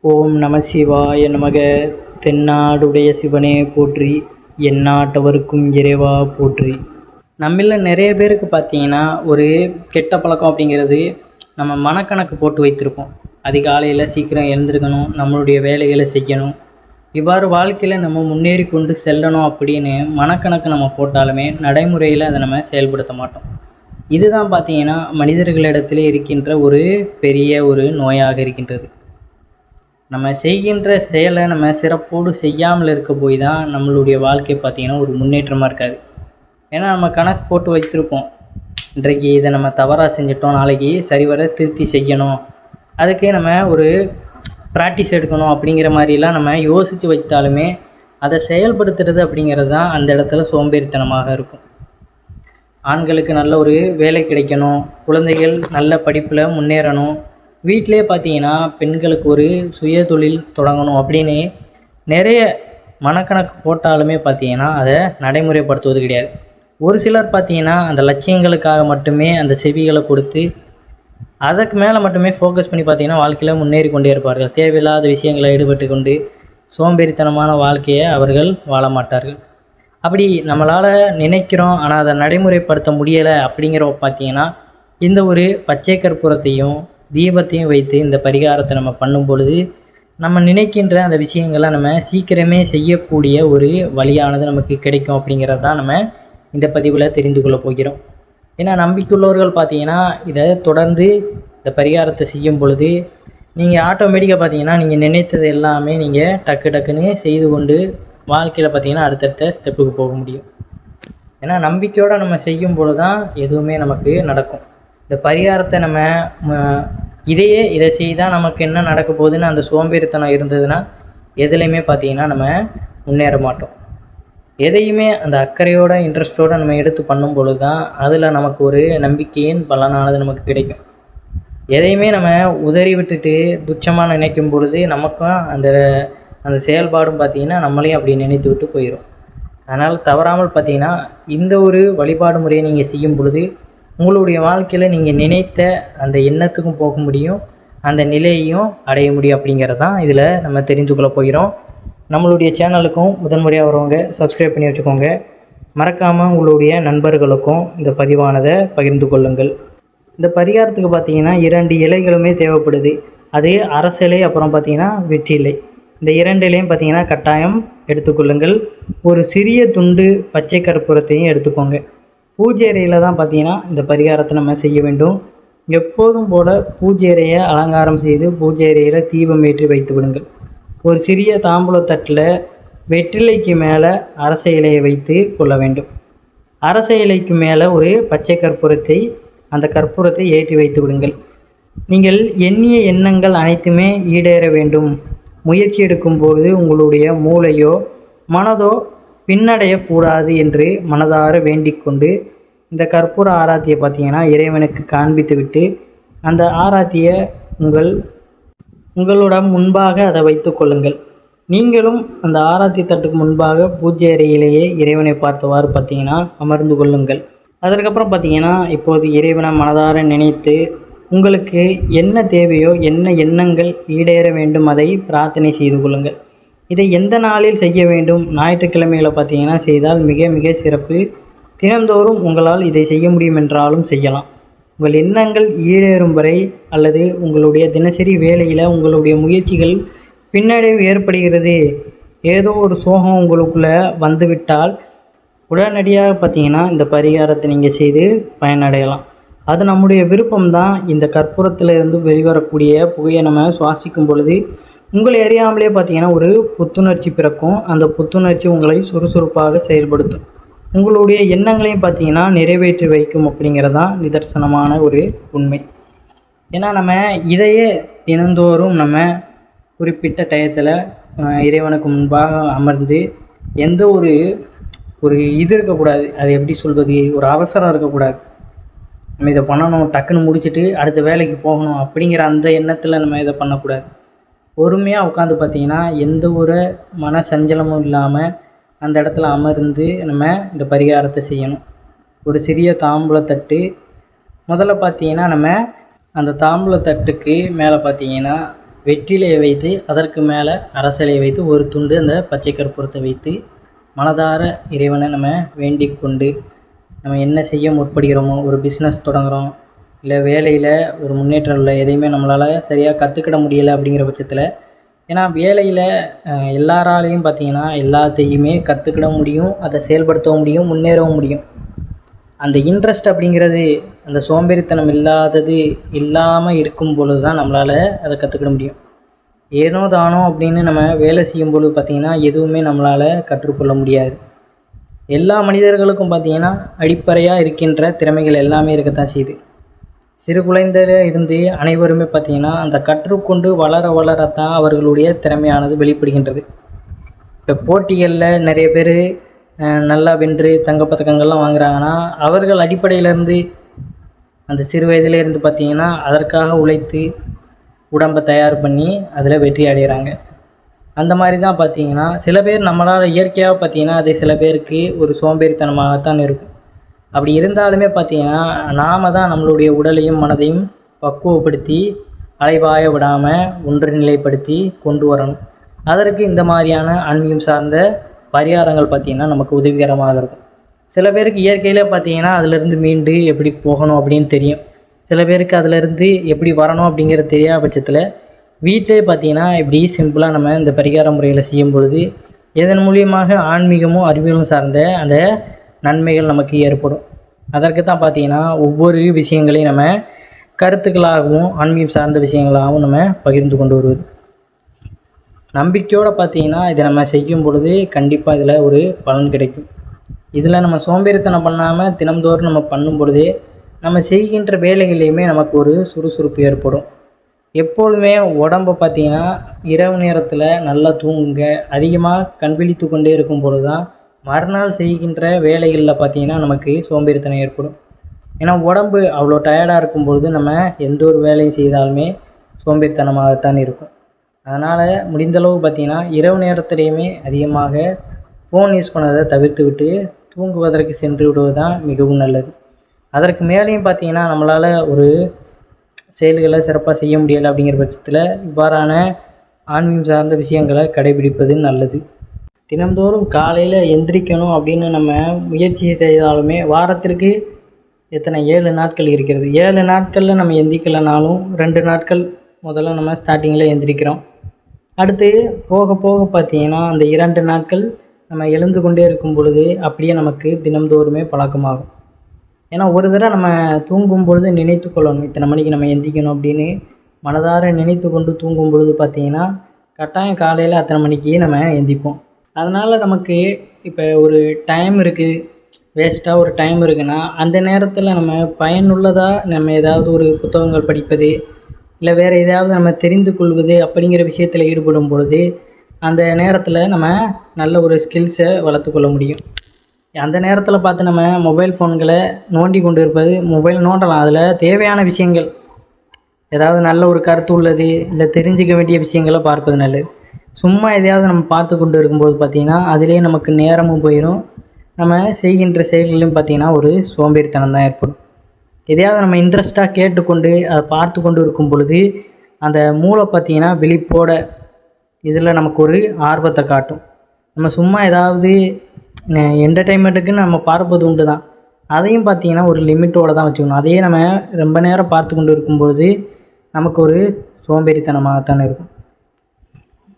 ஓம் நம சிவாய நமக. தென்னாடுடைய சிவனே போற்றி, எந்நாட்டவருக்கும் இறைவா போற்றி. நம்மள நிறைய பேருக்கு பார்த்தீங்கன்னா ஒரு கெட்ட பழக்கம் அப்படிங்கிறது, நம்ம மனக்கணக்கு போட்டு வைத்திருப்போம். அதிகாலையில் சீக்கிரம் எழுந்திருக்கணும், நம்மளுடைய வேலைகளை செய்யணும், இவ்வாறு வாழ்க்கையில் நம்ம முன்னேறி கொண்டு செல்லணும் அப்படின்னு மனக்கணக்கு நம்ம போட்டாலுமே நடைமுறையில் அதை நம்ம செயல்படுத்த மாட்டோம். இதுதான் பார்த்தீங்கன்னா மனிதர்களிடத்திலே இருக்கின்ற ஒரு பெரிய ஒரு நோயாக இருக்கின்றது. நம்ம செய்கின்ற செயலை நம்ம சிறப்போடு செய்யாமல் இருக்க போய் தான் நம்மளுடைய வாழ்க்கை பார்த்திங்கன்னா ஒரு முன்னேற்றமாக இருக்காது. ஏன்னா நம்ம கணக்கு போட்டு வைத்திருப்போம், இன்றைக்கு இதை நம்ம தவறாக செஞ்சிட்டோம், நாளைக்கு சரிவர திருத்தி செய்யணும், அதுக்கே நம்ம ஒரு ப்ராக்டிஸ் எடுக்கணும் அப்படிங்கிற மாதிரிலாம் நம்ம யோசித்து வைத்தாலுமே அதை செயல்படுத்துறது அப்படிங்கிறது தான் அந்த இடத்துல சோம்பேறித்தனமாக இருக்கும். ஆண்களுக்கு நல்ல ஒரு வேலை கிடைக்கணும், குழந்தைகள் நல்ல படிப்பில் முன்னேறணும், வீட்டிலே பார்த்தீங்கன்னா பெண்களுக்கு ஒரு சுய தொழில் தொடங்கணும் அப்படின்னு நிறைய மனக்கணக்கு போட்டாலுமே பார்த்தீங்கன்னா அதை நடைமுறைப்படுத்துவது கிடையாது. ஒரு சிலர் பார்த்தீங்கன்னா அந்த லட்சியங்களுக்காக மட்டுமே அந்த செவிகளை கொடுத்து அதற்கு மேலே மட்டுமே ஃபோக்கஸ் பண்ணி பார்த்தீங்கன்னா வாழ்க்கையில் முன்னேறி கொண்டே இருப்பார்கள். தேவையில்லாத விஷயங்களை ஈடுபட்டு கொண்டு சோம்பேறித்தனமான வாழ்க்கையை அவர்கள் வாழ மாட்டார்கள். அப்படி நம்மளால் நினைக்கிறோம் ஆனால் அதை நடைமுறைப்படுத்த முடியலை அப்படிங்கிறப்ப பார்த்தீங்கன்னா இந்த ஒரு பச்சை கற்பூரத்தையும் தீபத்தையும் வைத்து இந்த பரிகாரத்தை நம்ம பண்ணும் பொழுது நம்ம நினைக்கின்ற அந்த விஷயங்களை நம்ம சீக்கிரமே செய்யக்கூடிய ஒரு வழியானது நமக்கு கிடைக்கும் அப்படிங்கிறது தான் நம்ம இந்த பதிவில் தெரிந்து கொள்ள போகிறோம். ஏன்னா நம்பிக்கையுள்ளவர்கள் பார்த்தீங்கன்னா இதை தொடர்ந்து இந்த பரிகாரத்தை செய்யும் பொழுது நீங்கள் ஆட்டோமேட்டிக்காக பார்த்தீங்கன்னா நீங்கள் நினைத்தது எல்லாமே நீங்கள் டக்குன்னு செய்து கொண்டு வாழ்க்கையில் பார்த்தீங்கன்னா அடுத்தடுத்த ஸ்டெப்புக்கு போக முடியும். ஏன்னா நம்பிக்கையோடு நம்ம செய்யும் பொழுது தான் எதுவுமே நமக்கு நடக்கும். இந்த பரிகாரத்தை நம்ம இதை செய்தால் நமக்கு என்ன நடக்க போகுதுன்னு அந்த சோம்பேறித்தனம் இருந்ததுன்னா எதுலேயுமே பார்த்தீங்கன்னா நம்ம முன்னேற மாட்டோம். எதையுமே அந்த அக்கறையோட இன்ட்ரெஸ்டோடு நம்ம எடுத்து பண்ணும் பொழுது தான் அதில் நமக்கு ஒரு நம்பிக்கையின் பலனானது நமக்கு கிடைக்கும். எதையுமே நம்ம உதறி விட்டுட்டு துச்சமாக நினைக்கும் பொழுது நமக்கும் அந்த செயல்பாடும் பார்த்திங்கன்னா நம்மளையும் அப்படி நினைத்து விட்டு போயிடும். அதனால் தவறாமல் பார்த்திங்கன்னா இந்த ஒரு வழிபாடு முறையை நீங்கள் செய்யும் பொழுது உங்களுடைய வாழ்க்கையில் நீங்கள் நினைத்த அந்த எண்ணத்துக்கும் போக முடியும், அந்த நிலையையும் அடைய முடியும் அப்படிங்கிறது தான் இதில் நம்ம தெரிந்து கொள்ள போகிறோம். நம்மளுடைய சேனலுக்கும் முதன்முறையாக வரவங்க சப்ஸ்கிரைப் பண்ணி வச்சுக்கோங்க. மறக்காமல் உங்களுடைய நண்பர்களுக்கும் இந்த பதிவானதை பகிர்ந்து கொள்ளுங்கள். இந்த பரிகாரத்துக்கு பார்த்திங்கன்னா 2 இலைகளுமே தேவைப்படுது. அது அரசிலை, அப்புறம் பார்த்திங்கன்னா வெற்றிலை. இந்த 2 இலையும் பார்த்திங்கன்னா கட்டாயம் எடுத்துக்கொள்ளுங்கள். ஒரு சிறிய துண்டு பச்சை கற்பூரத்தையும் எடுத்துக்கோங்க. பூஜை அறையில் தான் பார்த்திங்கன்னா இந்த பரிகாரத்தை நம்ம செய்ய வேண்டும். எப்போதும் போல் பூஜை அறையை அலங்காரம் செய்து பூஜை அறையில் தீபம் ஏற்றி வைத்து விடுங்கள். ஒரு சிறிய தாம்பூலத்தட்டில் வெற்றிலைக்கு மேலே அரச இலையை வைத்து கொள்ள வேண்டும். அரச இலைக்கு மேலே ஒரு பச்சை கற்பூரத்தை அந்த கற்பூரத்தை ஏற்றி வைத்து விடுங்கள். நீங்கள் எண்ணிய எண்ணங்கள் அனைத்துமே ஈடேற வேண்டும். முயற்சி எடுக்கும்போது உங்களுடைய மூளையோ மனதோ பின்னடையக்கூடாது என்று மனதார வேண்டிக் கொண்டு இந்த கற்பூர ஆராத்தியை பார்த்தீங்கன்னா இறைவனுக்கு காண்பித்து விட்டு அந்த ஆராத்தியை உங்களோட முன்பாக அதை வைத்து கொள்ளுங்கள். நீங்களும் அந்த ஆராத்தி தட்டுக்கு முன்பாக பூஜை அறையிலேயே இறைவனை பார்த்தவாறு பார்த்தீங்கன்னா அமர்ந்து கொள்ளுங்கள். அதற்கப்புறம் பார்த்தீங்கன்னா இப்போது இறைவனை மனதார நினைத்து உங்களுக்கு என்ன தேவையோ, என்ன எண்ணங்கள் ஈடேற வேண்டும் அதை பிரார்த்தனை செய்து கொள்ளுங்கள். இதை எந்த நாளில் செய்ய வேண்டும்? ஞாயிற்றுக்கிழமையில் பார்த்தீங்கன்னா செய்தால் மிக மிக சிறப்பு. தினந்தோறும் உங்களால் இதை செய்ய முடியும் என்றாலும் செய்யலாம். உங்கள் எண்ணங்கள் ஈடேறும் வரை அல்லது உங்களுடைய தினசரி வேலையில் உங்களுடைய முயற்சிகள் பின்னடைவு ஏற்படுகிறது, ஏதோ ஒரு சோகம் உங்களுக்குள்ளே வந்துவிட்டால் உடனடியாக பார்த்தீங்கன்னா இந்த பரிகாரத்தை நீங்கள் செய்து பயனடையலாம். அது நம்முடைய விருப்பம்தான். இந்த கற்பூரத்தில் இருந்து வெளிவரக்கூடிய புகையை நம்ம சுவாசிக்கும் பொழுது உங்களை அறியாமலே பார்த்தீங்கன்னா ஒரு புத்துணர்ச்சி பிறக்கும். அந்த புத்துணர்ச்சி உங்களை சுறுசுறுப்பாக செயல்படுத்தும். உங்களுடைய எண்ணங்களையும் பார்த்தீங்கன்னா நிறைவேற்றி வைக்கும் அப்படிங்கிறதான் நிதர்சனமான ஒரு உண்மை. ஏன்னா நம்ம இதையே தினந்தோறும் நம்ம குறிப்பிட்ட டயத்தில் இறைவனுக்கு முன்பாக அமர்ந்து எந்த ஒரு இது இருக்கக்கூடாது, அது எப்படி சொல்வது, ஒரு அவசரம் இருக்கக்கூடாது. நம்ம இதை பண்ணணும், டக்குன்னு முடிச்சுட்டு அடுத்த வேலைக்கு போகணும் அப்படிங்கிற அந்த எண்ணத்தில் நம்ம இதை பண்ணக்கூடாது. பொறுமையாக உட்காந்து பார்த்திங்கன்னா எந்த ஒரு மன சஞ்சலமும் இல்லாமல் அந்த இடத்துல அமர்ந்து நம்ம இந்த பரிகாரத்தை செய்யணும். ஒரு சிறிய தாம்பூலத்தட்டு முதல்ல பார்த்திங்கன்னா நம்ம அந்த தாம்பூலத்தட்டுக்கு மேலே பார்த்திங்கன்னா வெற்றிலையை வைத்து அதற்கு மேலே அரசலையை வைத்து ஒரு துண்டு அந்த பச்சை கற்பூரத்தை வைத்து மனதார இறைவனை நம்ம வேண்டிக் கொண்டு நம்ம என்ன செய்ய முற்படுகிறோமோ, ஒரு பிஸ்னஸ் தொடங்குகிறோம், இல்லை வேலையில் ஒரு முன்னேற்றம் இல்லை, எதையுமே நம்மளால் சரியாக கற்றுக்கிட முடியலை அப்படிங்கிற பட்சத்தில், ஏன்னா வேலையில் எல்லாராலையும் பார்த்திங்கன்னா எல்லாத்தையுமே கற்றுக்கிட முடியும், அதை செயல்படுத்தவும் முடியும், முன்னேறவும் முடியும். அந்த இன்ட்ரெஸ்ட் அப்படிங்கிறது அந்த சோம்பேறித்தனம் இல்லாமல் இருக்கும் பொழுது தான் நம்மளால் அதை கற்றுக்கிட முடியும். ஏனோ தானோ அப்படின்னு நம்ம வேலை செய்யும் பொழுது பார்த்திங்கன்னா எதுவுமே நம்மளால் கற்றுக்கொள்ள முடியாது. எல்லா மனிதர்களுக்கும் பார்த்திங்கன்னா அடிப்படையாக இருக்கின்ற திறமைகள் எல்லாமே இருக்கத்தான் செய்யுது. சிறு குழந்தையில இருந்து அனைவருமே பார்த்திங்கன்னா அந்த கற்றுக்கொண்டு வளரத்தான் அவர்களுடைய திறமையானது வெளிப்படுகின்றது. இப்போ போட்டிகளில் நிறைய பேர் நல்லா வென்று தங்கப்பதக்கங்கள்லாம் வாங்குகிறாங்கன்னா அவர்கள் அடிப்படையிலேருந்து அந்த சிறு வயதிலேருந்து பார்த்திங்கன்னா அதற்காக உழைத்து உடம்பை தயார் பண்ணி அதில் வெற்றி அடைகிறாங்க. அந்த மாதிரி தான் பார்த்திங்கன்னா சில பேர் நம்மளால் இயற்கையாக பார்த்திங்கன்னா அது சில பேருக்கு ஒரு சோம்பேறித்தனமாகத்தான் இருக்கும். அப்படி இருந்தாலுமே பார்த்திங்கன்னா நாம் தான் நம்மளுடைய உடலையும் மனதையும் பக்குவப்படுத்தி அலைபாய விடாமல் ஒன்றுநிலைப்படுத்தி கொண்டு வரணும். அதற்கு இந்த மாதிரியான ஆன்மீகம் சார்ந்த பரிகாரங்கள் பார்த்திங்கன்னா நமக்கு உதவிகரமாக இருக்கும். சில பேருக்கு இயற்கையிலே பார்த்திங்கன்னா அதிலிருந்து மீண்டு எப்படி போகணும் அப்படின்னு தெரியும். சில பேருக்கு அதிலிருந்து எப்படி வரணும் அப்படிங்கிறது தெரியாத பட்சத்தில் வீட்டிலே பார்த்திங்கன்னா இப்படி சிம்பிளாக நம்ம இந்த பரிகார முறையில் செய்யும் பொழுது இதன் மூலியமாக ஆன்மீகமும் அறிவியலும் சார்ந்த அந்த நன்மைகள் நமக்கு ஏற்படும். அதற்கு தான் பார்த்திங்கன்னா ஒவ்வொரு விஷயங்களையும் நம்ம கருத்துக்களாகவும் ஆன்மீகம் சார்ந்த விஷயங்களாகவும் நம்ம பகிர்ந்து கொண்டு வருவது. நம்பிக்கையோடு பார்த்திங்கன்னா இதை நம்ம செய்யும் பொழுது கண்டிப்பாக இதில் ஒரு பலன் கிடைக்கும். இதில் நம்ம சோம்பேறித்தனம் பண்ணாமல் தினம்தோறும் நம்ம பண்ணும் பொழுதே நம்ம செய்கின்ற வேலைகளையுமே நமக்கு ஒரு சுறுசுறுப்பு ஏற்படும். எப்பொழுதுமே உடம்பை பார்த்திங்கன்னா இரவு நேரத்தில் நல்லா தூங்குங்க. அதிகமாக கண் விழித்து கொண்டே இருக்கும் பொழுது தான் மறுநாள் செய்கின்ற வேலைகளில் பார்த்திங்கன்னா நமக்கு சோம்பேறித்தனம் ஏற்படும். ஏன்னா உடம்பு அவ்வளோ டயர்டாக இருக்கும் பொழுது நம்ம எந்த ஒரு வேலையும் செய்தாலுமே சோம்பேறித்தனமாகத்தான் இருக்கும். அதனால் முடிந்தளவு பார்த்திங்கன்னா இரவு நேரத்திலையுமே அதிகமாக ஃபோன் யூஸ் பண்ணதை தவிர்த்து விட்டு தூங்குவதற்கு சென்று விடுவது தான் மிகவும் நல்லது. அதற்கு மேலேயும் பார்த்திங்கன்னா நம்மளால் ஒரு செயல்களை சிறப்பாக செய்ய முடியலை அப்படிங்கிற பட்சத்தில் இவ்வாறான ஆன்மீகம் சார்ந்த விஷயங்களை கடைபிடிப்பது நல்லது. தினந்தோறும் காலையில் எந்திரிக்கணும் அப்படின்னு நம்ம முயற்சி செய்தாலுமே வாரத்திற்கு எத்தனை 7 நாட்கள் இருக்கிறது. 7 நாட்களில் நம்ம எந்திரிக்கலைனாலும் 2 நாட்கள் முதல்ல நம்ம ஸ்டார்டிங்கில் எந்திரிக்கிறோம். அடுத்து போக போக பார்த்திங்கன்னா அந்த 2 நாட்கள் நம்ம எழுந்து கொண்டே இருக்கும் பொழுது அப்படியே நமக்கு தினம்தோறுமே பழக்கமாகும். ஏன்னா ஒரு தடவை நம்ம தூங்கும் பொழுது நினைத்து கொள்ளணும், இத்தனை மணிக்கு நம்ம எந்திரிக்கணும் அப்படின்னு மனதார நினைத்து கொண்டு தூங்கும் பொழுது பார்த்திங்கன்னா கட்டாயம் காலையில் அத்தனை மணிக்கு நம்ம எந்திரிப்போம். அதனால் நமக்கு இப்போ ஒரு டைம் இருக்குது, வேஸ்ட்டாக ஒரு டைம் இருக்குன்னா அந்த நேரத்தில் நம்ம பயனுள்ளதாக நம்ம ஏதாவது ஒரு புத்தகங்கள் படிப்பது இல்லை வேறு எதாவது நம்ம தெரிந்து கொள்வது அப்படிங்கிற விஷயத்தில் ஈடுபடும் பொழுது அந்த நேரத்தில் நம்ம நல்ல ஒரு ஸ்கில்ஸை வளர்த்து கொள்ள முடியும். அந்த நேரத்தில் பார்த்து நம்ம மொபைல் ஃபோன்களை நோண்டி கொண்டு இருப்பது, மொபைல் நோண்டலாம், அதில் தேவையான விஷயங்கள் ஏதாவது நல்ல ஒரு கருத்து உள்ளது இல்லை தெரிஞ்சிக்க வேண்டிய விஷயங்களை பார்ப்பது நல்லது. சும்மா எதையாவது நம்ம பார்த்து கொண்டு இருக்கும்போது பார்த்திங்கன்னா அதிலே நமக்கு நேரமும் போயிடும், நம்ம செய்கின்ற செயல்களிலும் பார்த்திங்கன்னா ஒரு சோம்பேறித்தனம் தான் ஏற்படும். எதையாவது நம்ம இன்ட்ரெஸ்ட்டாக கேட்டுக்கொண்டு அதை பார்த்து கொண்டு இருக்கும் பொழுது அந்த மூளை பார்த்திங்கன்னா விழிப்போட இதில் நமக்கு ஒரு ஆர்வத்தை காட்டும். நம்ம சும்மா ஏதாவது என்டர்டெயின்மெண்ட்டுக்குன்னு நம்ம பார்ப்பது உண்டு தான், அதையும் பார்த்திங்கன்னா ஒரு லிமிட்டோடு தான் வச்சுக்கணும். அதையே நம்ம ரொம்ப நேரம் பார்த்து கொண்டு இருக்கும்பொழுது நமக்கு ஒரு சோம்பேறித்தனமாகத்தான் இருக்கும்.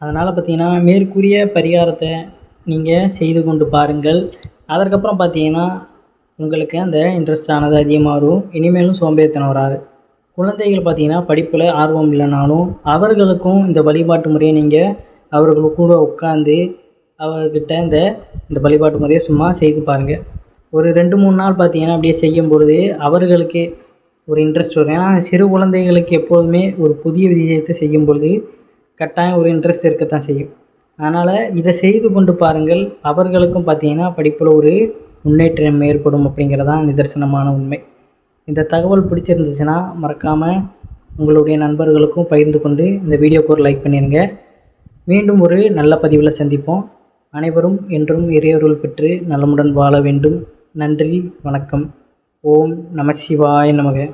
அதனால் பார்த்திங்கன்னா மேற்கூறிய பரிகாரத்தை நீங்கள் செய்து கொண்டு பாருங்கள். அதற்கப்புறம் பார்த்திங்கன்னா உங்களுக்கு அந்த இன்ட்ரெஸ்டானது அதிகமாக வரும், இனிமேலும் சோம்பேறித்தனம் வராது. குழந்தைகள் பார்த்திங்கன்னா படிப்பில் ஆர்வம் இல்லைனாலும் அவர்களுக்கும் இந்த வழிபாட்டு முறையை நீங்கள் அவர்கள் கூட உட்காந்து அவர்கிட்ட இந்த வழிபாட்டு முறையை சும்மா செய்து பாருங்கள். ஒரு 2-3 நாள் பார்த்திங்கன்னா அப்படியே செய்யும் பொழுது அவர்களுக்கு ஒரு இன்ட்ரெஸ்ட் வரும். ஏன்னா சிறு குழந்தைகளுக்கு எப்போதுமே ஒரு புதிய விஷயத்தை செய்யும் பொழுது கட்டாயம் ஒரு இன்ட்ரெஸ்ட் இருக்கத்தான் செய்யும். அதனால் இதை செய்து கொண்டு பாருங்கள், அவர்களுக்கும் பார்த்திங்கன்னா படிப்பில் ஒரு முன்னேற்றம் ஏற்படும் அப்படிங்கிறதான் நிதர்சனமான உண்மை. இந்த தகவல் பிடிச்சிருந்துச்சுன்னா மறக்காமல் உங்களுடைய நண்பர்களுக்கும் பகிர்ந்து கொண்டு இந்த வீடியோக்கு ஒரு லைக் பண்ணிடுங்க. மீண்டும் ஒரு நல்ல பதிவில் சந்திப்போம். அனைவரும் என்றும் இறையருள் பெற்று நலமுடன் வாழ வேண்டும். நன்றி, வணக்கம். ஓம் நம சிவாய நமக.